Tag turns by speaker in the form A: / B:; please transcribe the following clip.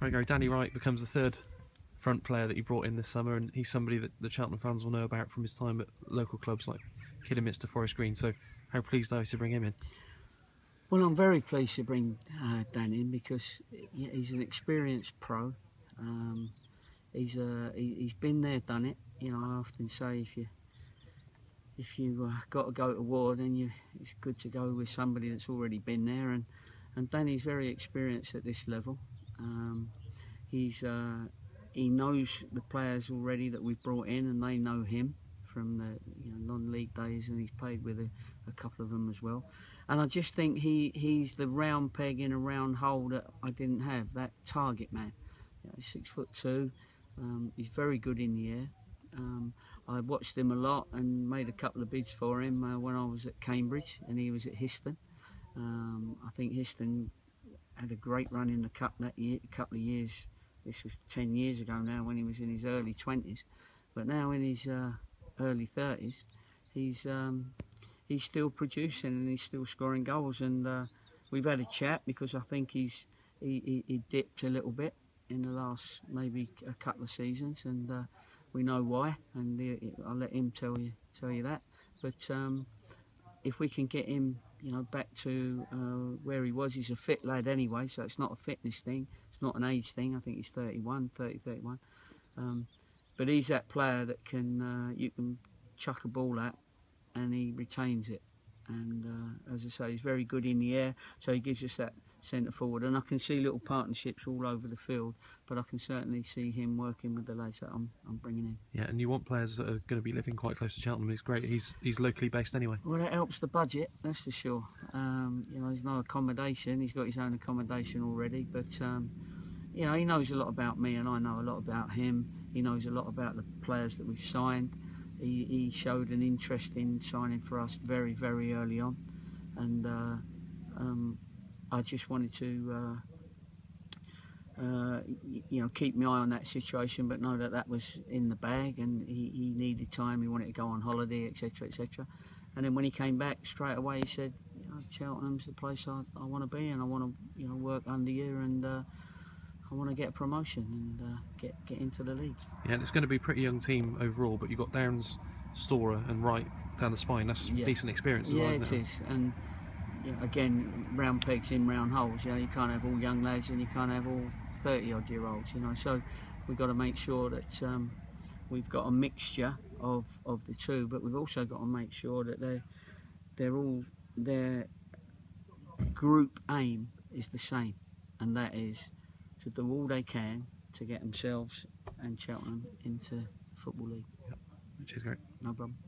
A: Right, Gary, Danny Wright becomes the third front player that you brought in this summer, and he's somebody that the Cheltenham fans will know about from his time at local clubs like Kidderminster, Forest Green. So how pleased are you to bring him in?
B: Well, I'm very pleased to bring Dan in because he's an experienced pro. He's been there, done it. You know, I often say if you got to go to war, then it's good to go with somebody that's already been there. And Danny's very experienced at this level. He knows the players already that we've brought in, and they know him from the non-league days, and he's played with a couple of them as well. And I just think he's the round peg in a round hole that I didn't have, that target man. You know, he's 6'2". He's very good in the air. I watched him a lot and made a couple of bids for him when I was at Cambridge and he was at Histon. I think Histon had a great run in the cup that year, a couple of years. This was 10 years ago now, when he was in his early 20s. But now in his early 30s, he's still producing and he's still scoring goals. And we've had a chat because I think he dipped a little bit in the last maybe a couple of seasons, and we know why. And I'll let him tell you that. But if we can get him, back to where he was, he's a fit lad anyway, so it's not a fitness thing, it's not an age thing. I think he's 31. But he's that player that you can chuck a ball at and he retains it. And as I say, he's very good in the air, so he gives us that centre forward. And I can see little partnerships all over the field, but I can certainly see him working with the lads that I'm bringing in.
A: Yeah, and you want players that are going to be living quite close to Cheltenham. It's great. He's locally based anyway.
B: Well, that helps the budget, that's for sure. There's no accommodation. He's got his own accommodation already, but he knows a lot about me, and I know a lot about him. He knows a lot about the players that we've signed. He showed an interest in signing for us very, very early on, and I just wanted to, keep my eye on that situation, but know that was in the bag, and he needed time. He wanted to go on holiday, etc., etc. And then when he came back, straight away he said, Cheltenham's the place I want to be, and I want to, work under you, and I want to get a promotion and get into the league.
A: Yeah, and it's going to be a pretty young team overall, but you've got Downs, Storer and Wright down the spine. That's decent experience as well, isn't it?
B: Yeah, it is. And again, round pegs in round holes. You can't have all young lads and you can't have all 30-odd-year-olds. So we've got to make sure that we've got a mixture of the two, but we've also got to make sure that their group aim is the same, and that is to do all they can to get themselves and Cheltenham into Football League.
A: Yep. Which is great.
B: No problem.